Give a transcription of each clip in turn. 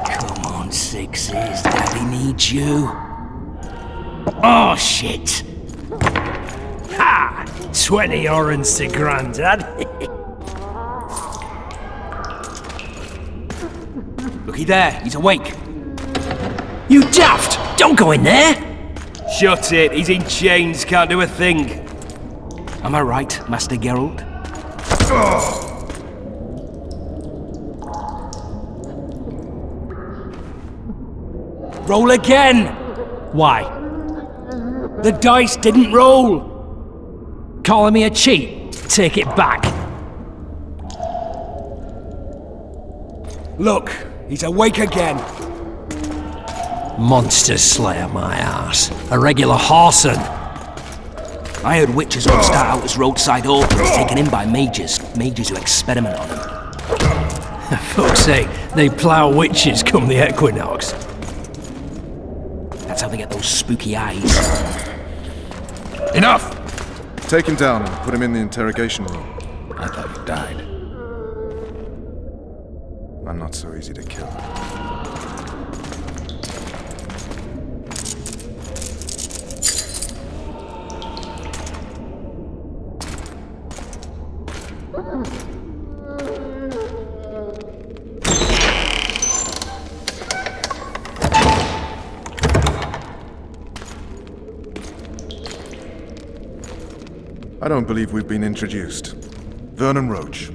Come on, sixes. Daddy needs you. Oh, shit. Ha! 20 orange to Grandad. Looky there, he's awake. You daft! Don't go in there! Shut it, he's in chains, can't do a thing. Am I right, Master Geralt? Roll again! Why? The dice didn't roll! Calling me a cheat? Take it back. Look, he's awake again. Monster slayer, my ass. A regular horson. I heard witches would start out as roadside orphans taken in by mages. Mages who experiment on them. Fuck's sake, they plough witches come the equinox. That's how they get those spooky eyes. Enough! Take him down and put him in the interrogation room. I thought you died. I'm not so easy to kill. I don't believe we've been introduced. Vernon Roche.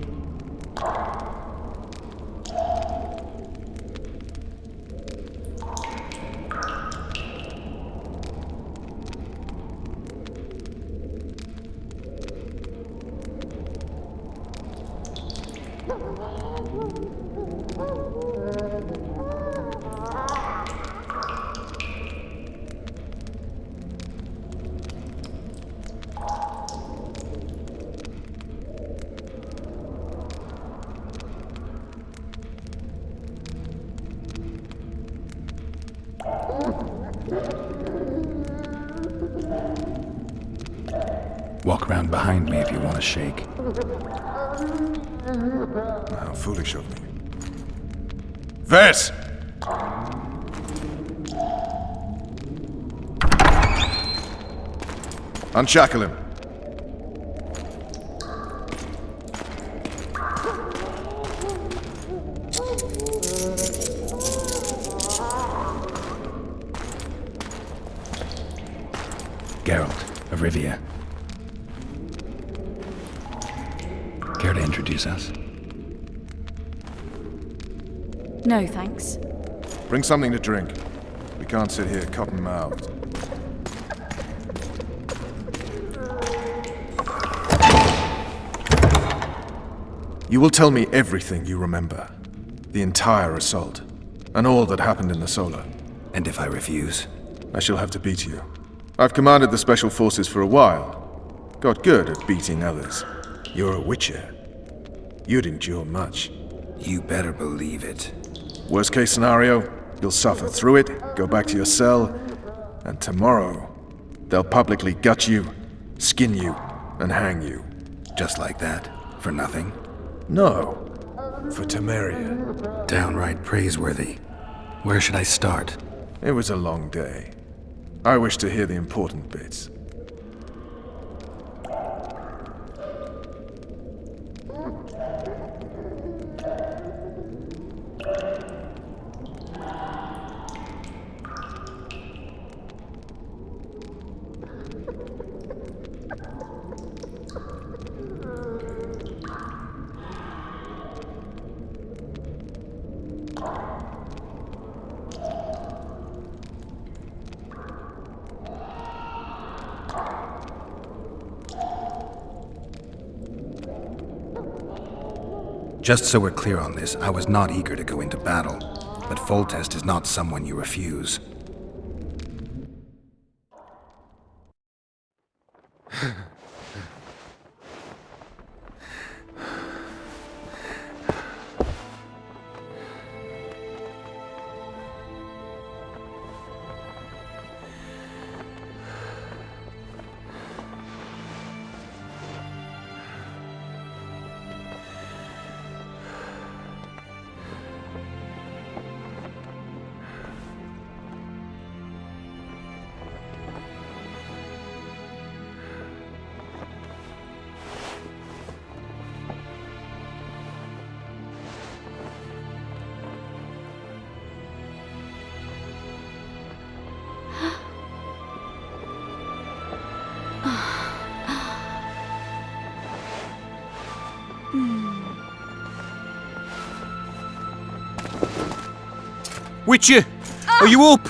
Walk around behind me if you want to shake. How foolish of me. Ves! Unshackle him. Geralt of Rívia. Care to introduce us? No, thanks. Bring something to drink. We can't sit here cotton-mouthed. You will tell me everything you remember. The entire assault. And all that happened in the Solar. And if I refuse? I shall have to beat you. I've commanded the Special Forces for a while. Got good at beating others. You're a Witcher. You'd endure much. You better believe it. Worst case scenario, you'll suffer through it, go back to your cell, and tomorrow, they'll publicly gut you, skin you, and hang you. Just like that? For nothing? No. For Teméria. Downright praiseworthy. Where should I start? It was a long day. I wish to hear the important bits. Just so we're clear on this, I was not eager to go into battle, but Foltest is not someone you refuse. Witcher, are you up?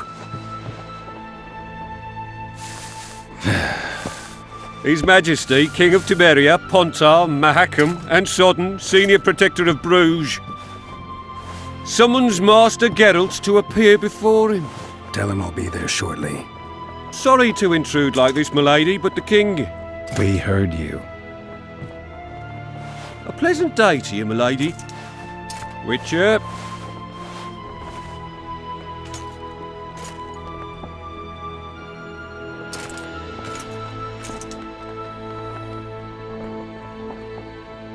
His Majesty, King of Teméria, Pontar, Mahakam, and Sodden, Senior Protector of Bruges, summons Master Geralt to appear before him. Tell him I'll be there shortly. Sorry to intrude like this, milady, but the king... We heard you. A pleasant day to you, milady. Witcher.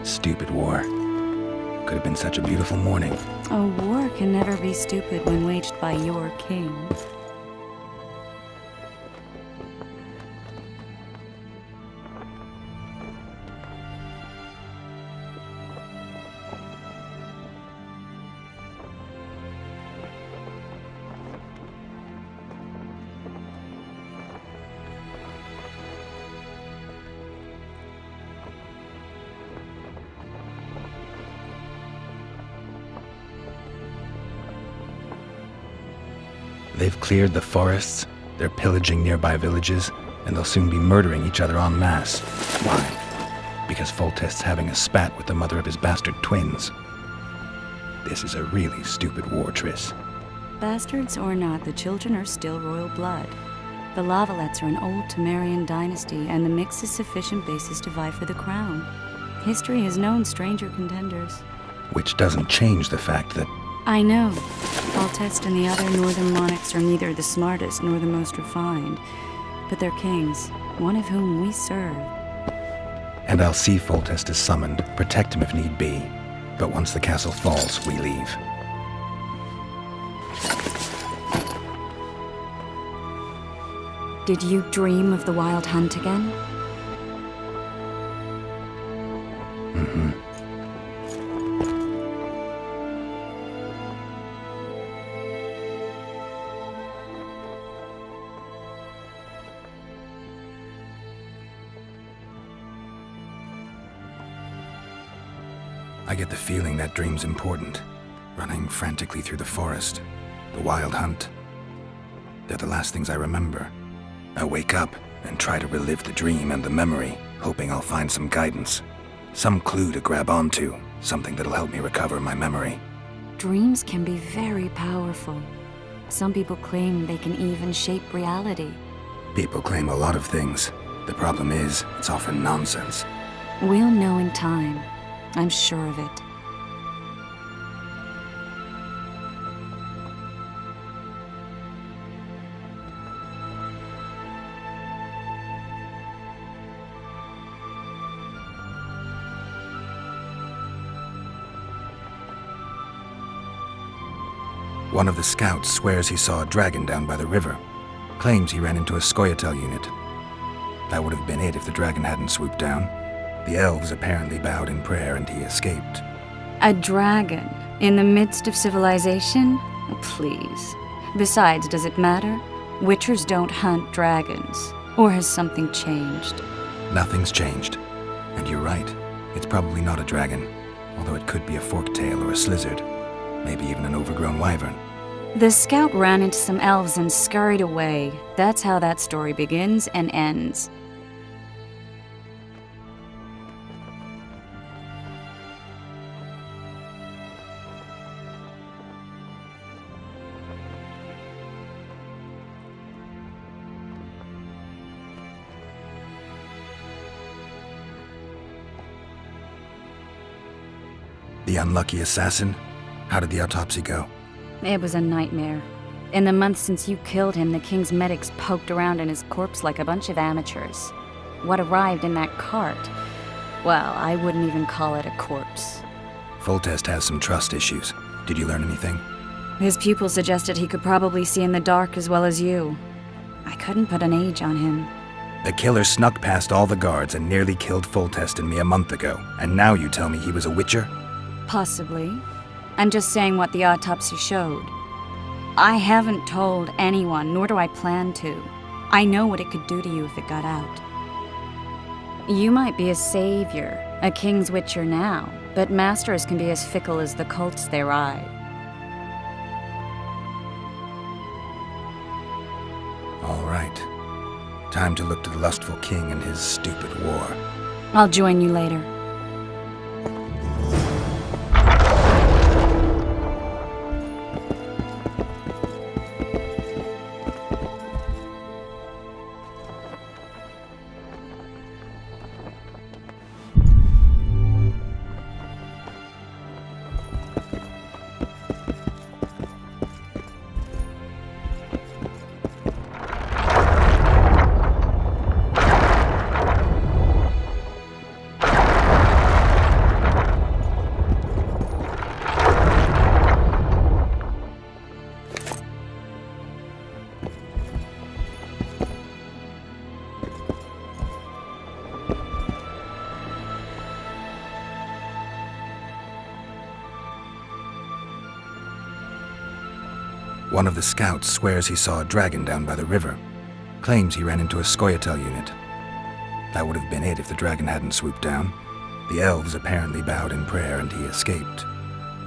Stupid war. Could have been such a beautiful morning. A war can never be stupid when waged by your king. They've cleared the forests, they're pillaging nearby villages, and they'll soon be murdering each other en masse. Why? Because Foltest's having a spat with the mother of his bastard twins. This is a really stupid war, Triss. Bastards or not, the children are still royal blood. The Lavalettes are an old Temerian dynasty, and the mix is sufficient basis to vie for the crown. History has known stranger contenders. Which doesn't change the fact that... I know. Foltest and the other northern monarchs are neither the smartest nor the most refined, but they're kings, one of whom we serve. And I'll see Foltest is summoned, protect him if need be. But once the castle falls, we leave. Did you dream of the wild hunt again? Mm-hmm. I get the feeling that dream's important. Running frantically through the forest, the wild hunt. They're the last things I remember. I wake up and try to relive the dream and the memory, hoping I'll find some guidance. Some clue to grab onto, something that'll help me recover my memory. Dreams can be very powerful. Some people claim they can even shape reality. People claim a lot of things. The problem is, it's often nonsense. We'll know in time. I'm sure of it. One of the scouts swears he saw a dragon down by the river. Claims he ran into a Scoia'tael unit. That would have been it if the dragon hadn't swooped down. The elves apparently bowed in prayer and he escaped. A dragon? In the midst of civilization? Please. Besides, does it matter? Witchers don't hunt dragons. Or has something changed? Nothing's changed. And you're right. It's probably not a dragon. Although it could be a forktail or a slizzard. Maybe even an overgrown wyvern. The scout ran into some elves and scurried away. That's how that story begins and ends. The unlucky assassin? How did the autopsy go? It was a nightmare. In the months since you killed him, the king's medics poked around in his corpse like a bunch of amateurs. What arrived in that cart? Well, I wouldn't even call it a corpse. Foltest has some trust issues. Did you learn anything? His pupil suggested he could probably see in the dark as well as you. I couldn't put an age on him. The killer snuck past all the guards and nearly killed Foltest and me a month ago. And now you tell me he was a witcher? Possibly. I'm just saying what the autopsy showed. I haven't told anyone, nor do I plan to. I know what it could do to you if it got out. You might be a savior, a king's witcher now, but masters can be as fickle as the cults they ride. right. Time to look to the lustful king and his stupid war. I'll join you later. One of the scouts swears he saw a dragon down by the river. Claims he ran into a Scoia'tael unit. That would have been it if the dragon hadn't swooped down. The elves apparently bowed in prayer and he escaped.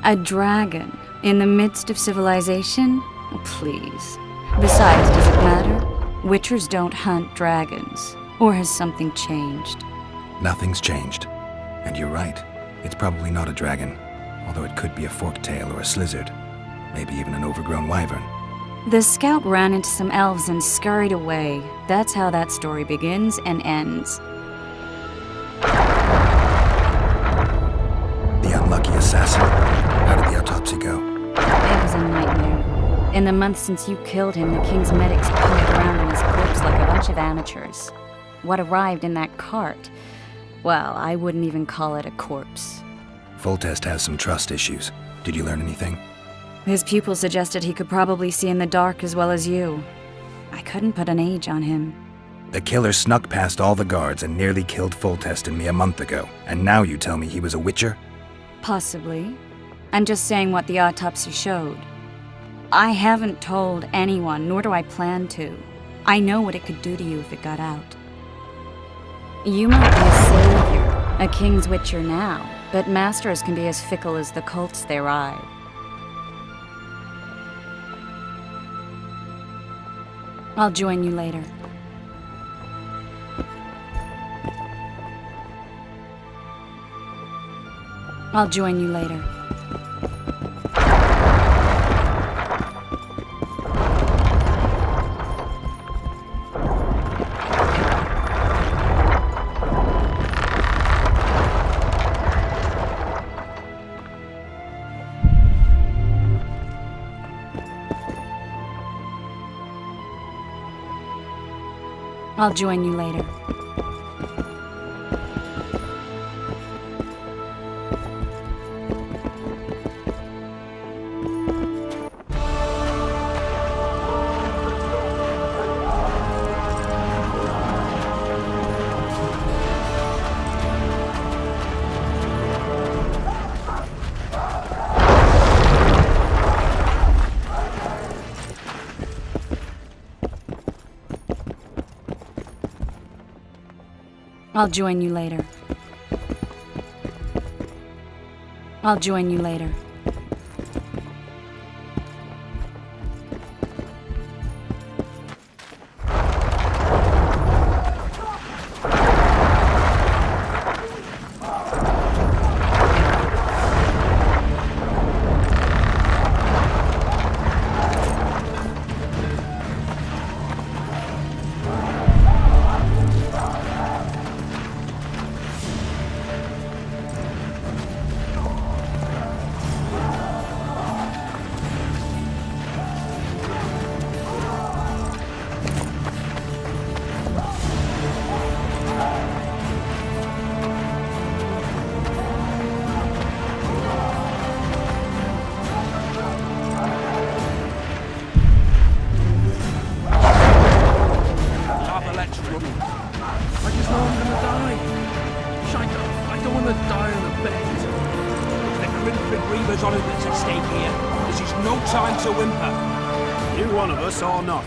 A dragon? In the midst of civilization? Please. Besides, does it matter? Witchers don't hunt dragons. Or has something changed? Nothing's changed. And you're right. It's probably not a dragon. Although it could be a forktail or a slizzard. Maybe even an overgrown wyvern. The scout ran into some elves and scurried away. That's how that story begins and ends. The unlucky assassin? How did the autopsy go? It was a nightmare. In the month since you killed him, the king's medics pumped around in his corpse like a bunch of amateurs. What arrived in that cart? Well, I wouldn't even call it a corpse. Foltest has some trust issues. Did you learn anything? His pupils suggested he could probably see in the dark as well as you. I couldn't put an age on him. The killer snuck past all the guards and nearly killed Foltest and me a month ago. And now you tell me he was a witcher? Possibly. I'm just saying what the autopsy showed. I haven't told anyone, nor do I plan to. I know what it could do to you if it got out. You might be a savior, a king's witcher now, but masters can be as fickle as the cults they ride. I'll join you later. I'll join you later. I'll join you later. I'll join you later. I'll join you later. Or not.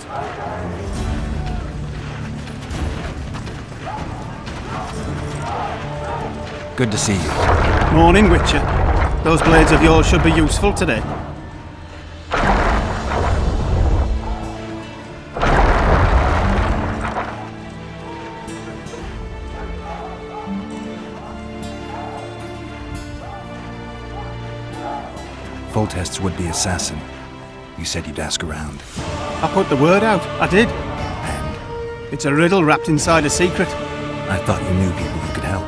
Good to see you. Morning, Witcher. Those blades of yours should be useful today. Foltest's would-be assassin. You said you'd ask around. I put the word out. I did. And It's a riddle wrapped inside a secret. I thought you knew people who could help.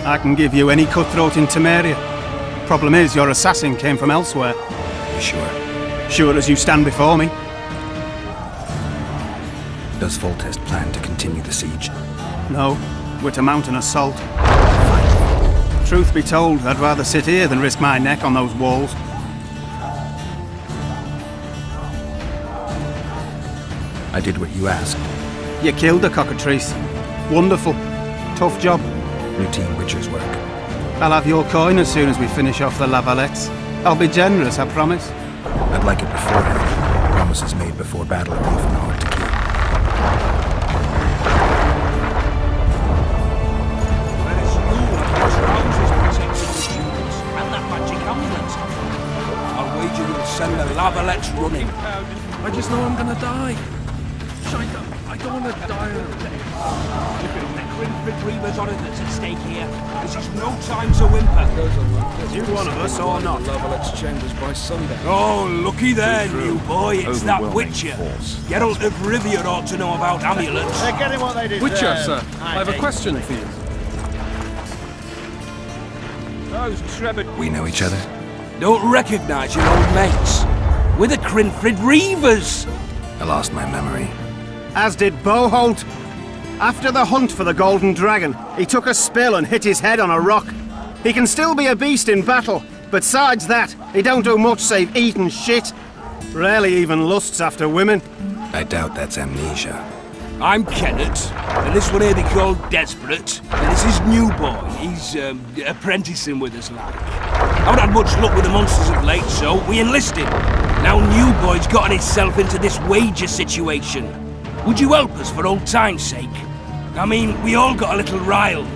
I can give you any cutthroat in Teméria. Problem is, your assassin came from elsewhere. You sure? Sure as you stand before me. Does Foltest plan to continue the siege? No, we're to mount an assault. Truth be told, I'd rather sit here than risk my neck on those walls. I did what you asked. You killed the cockatrice. Wonderful. Tough job. Routine Witcher's work. I'll have your coin as soon as we finish off the lavalettes. I'll be generous, I promise. I'd like it beforehand. Promises made before battle are often hard to keep. Whereas you have trousers protecting the jewels and that magic amulet. I'll wager you'll send the lavalettes running. I just know I'm gonna die. I don't wanna die. The Grinford Reavers on it that's at stake here. This is no time to whimper. You one of us or not? Lavalette's chambers by sundown. Oh, looky there, new boy. It's that Overwhelming Witcher. force. Geralt of Rívia ought to know about amulets. They're getting what they deserve. Witcher, sir, I have a question for you. Those Trevor. We know each other? Don't recognise your old mates. We're the Grinford Reavers. I lost my memory. As did Boholt. After the hunt for the Golden Dragon, he took a spill and hit his head on a rock. He can still be a beast in battle, but besides that, he don't do much save eat and shit. Rarely even lusts after women. I doubt that's amnesia. I'm Kenneth, and this one here they call Desperate, and this is New Boy. He's apprenticing with us, like. Haven't had much luck with the monsters of late, so we enlisted. Now New Boy's gotten himself into this wager situation. Would you help us for old time's sake? I mean, we all got a little riled.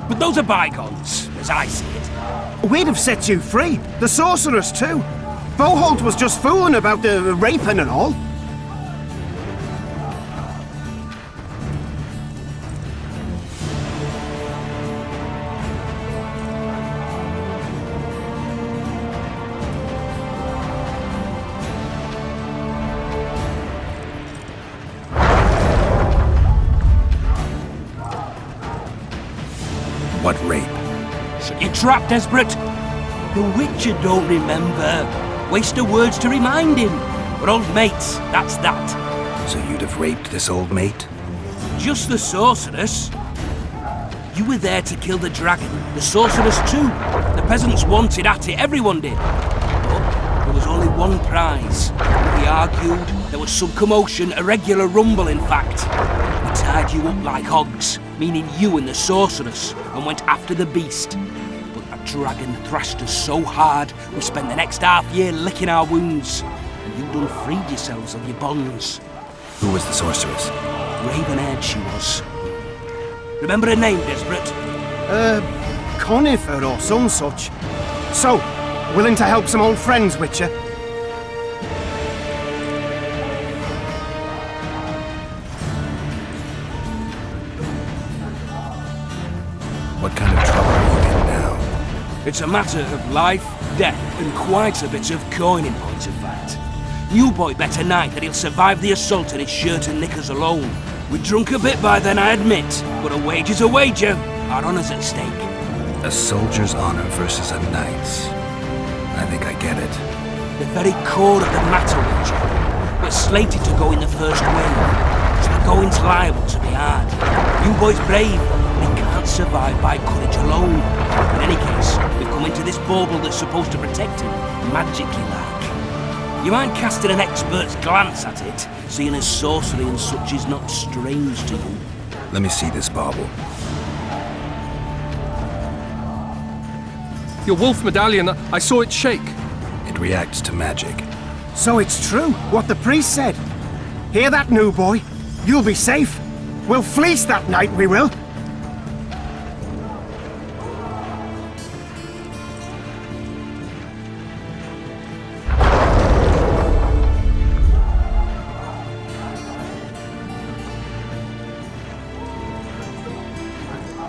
But those are bygones, as I see it. We'd have set you free. The sorceress too. Boholt was just fooling about the raping and all. What rape? So you trapped, Desperate? The Witcher don't remember. Waste of words to remind him. We're old mates, that's that. So you'd have raped this old mate? Just the sorceress. You were there to kill the dragon, the sorceress too. The peasants wanted at it, everyone did. But there was only one prize. We argued, there was some commotion, a regular rumble in fact. We tied you up like hogs, meaning you and the sorceress, and went after the beast. But that dragon thrashed us so hard, we spent the next half year licking our wounds. And you done freed yourselves of your bonds. Who was the sorceress? Raven-haired she was. Remember her name, Desperate? Conifer or some such. So, willing to help some old friends, Witcher? What kind of trouble are you in now? It's a matter of life, death, and quite a bit of coin in point of fact. New Boy bet tonight that he'll survive the assault in his shirt and knickers alone. We're drunk a bit by then, I admit, but a wager's a wager. Our honour's at stake. A soldier's honor versus a knight's. I think I get it. The very core of the matter, Witcher. We're slated to go in the first wave, so the going's liable to be hard. New Boy's brave, but he can't survive by courage alone. In any case, we've come into this bauble that's supposed to protect him, magically like. You mind casting an expert's glance at it, seeing as sorcery and such is not strange to you? Let me see this bauble. Your wolf medallion, I saw it shake. It reacts to magic. So it's true, what the priest said. Hear that, New Boy? You'll be safe. We'll fleece that night, we will.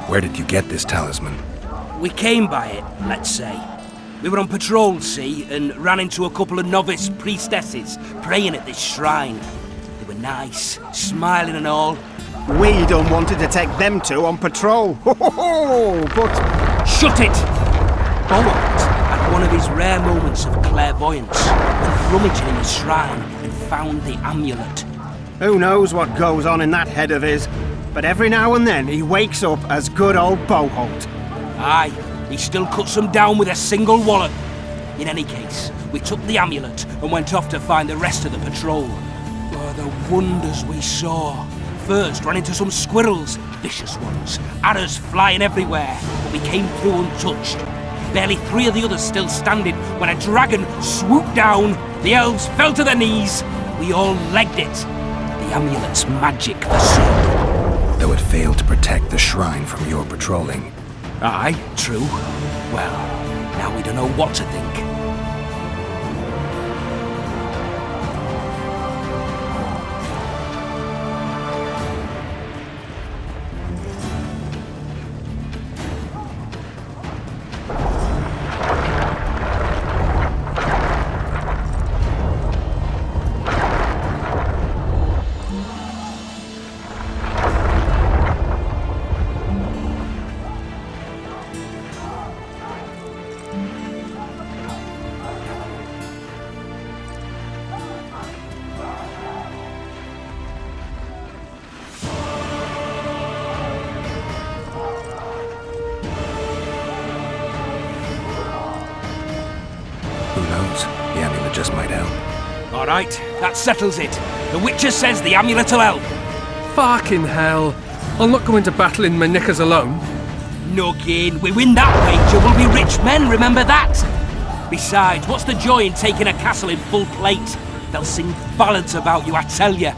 Where did you get this talisman? We came by it, let's say. We were on patrol, see, and ran into a couple of novice priestesses praying at this shrine. They were nice, smiling and all. We done wanted to take them two on patrol. But Shut it! Geralt had one of his rare moments of clairvoyance when rummaging in the shrine and found the amulet. who knows what goes on in that head of his? But every now and then he wakes up as good old Boholt. Aye, he still cuts them down with a single wallop. In any case, we took the amulet and went off to find the rest of the patrol. Oh, the wonders we saw. First, ran into some squirrels, vicious ones, arrows flying everywhere, but we came through untouched. Barely 3 of the others still standing when a dragon swooped down. The elves fell to their knees. We all legged it. The amulet's magic for sure. Though it failed to protect the shrine from your patrolling. Aye, true. Well, now we don't know what to think. Who knows? The amulet just might help. All right, that settles it. The Witcher says the amulet'll help. Fucking hell. I'll not go into battle in my knickers alone. No gain. We win that wager, we'll be rich men, remember that? Besides, what's the joy in taking a castle in full plate? They'll sing ballads about you, I tell you.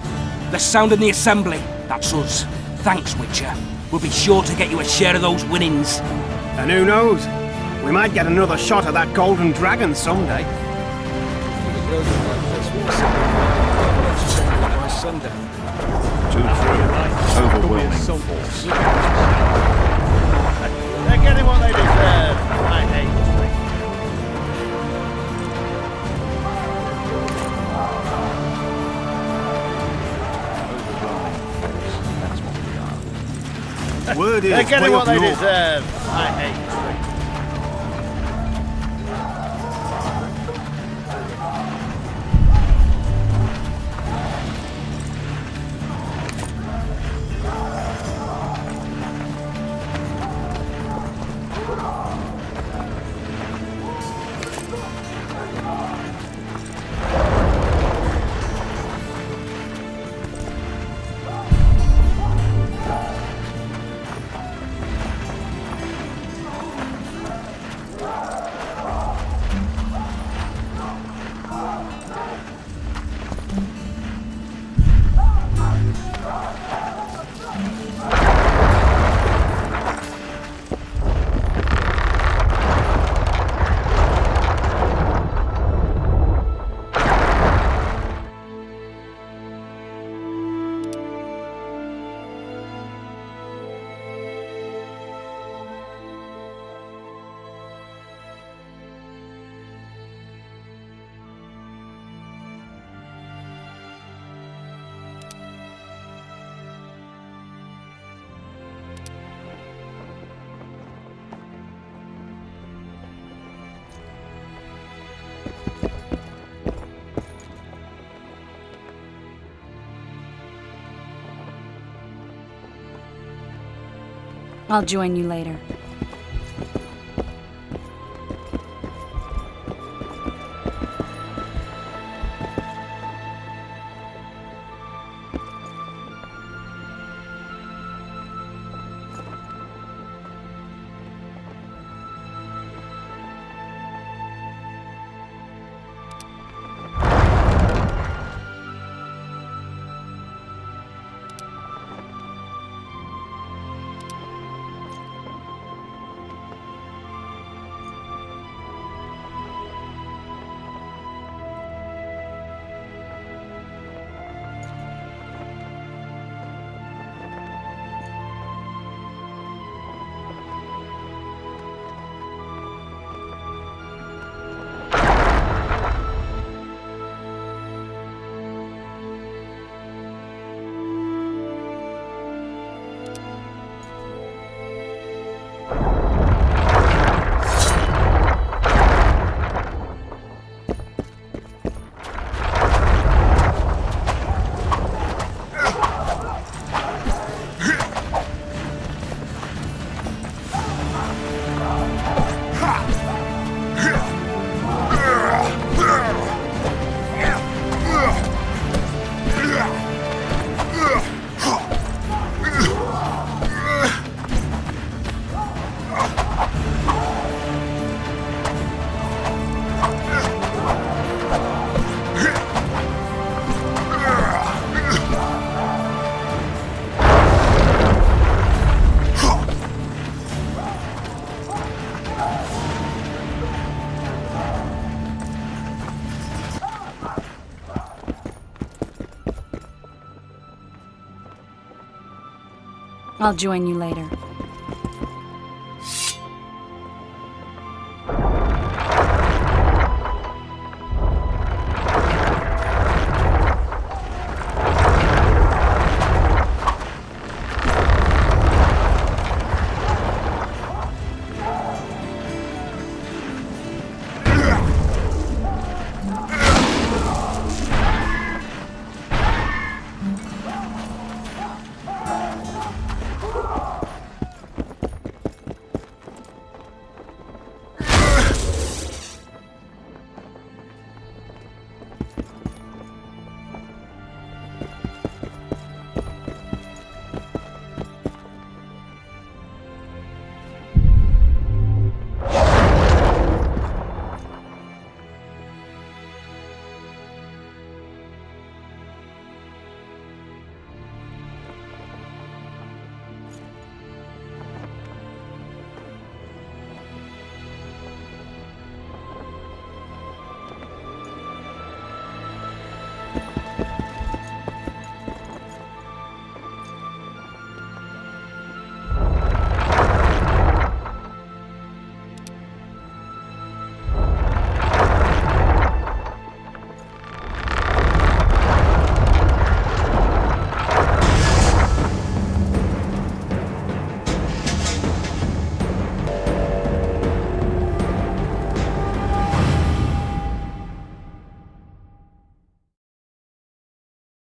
The sound in the assembly, that's us. Thanks, Witcher. We'll be sure to get you a share of those winnings. And who knows? We might get another shot at that golden dragon someday. Too true. Overwhelming force. They're getting what they deserve. I hate this. Word is They're getting way what up they north. deserve. I hate this. I'll join you later. I'll join you later.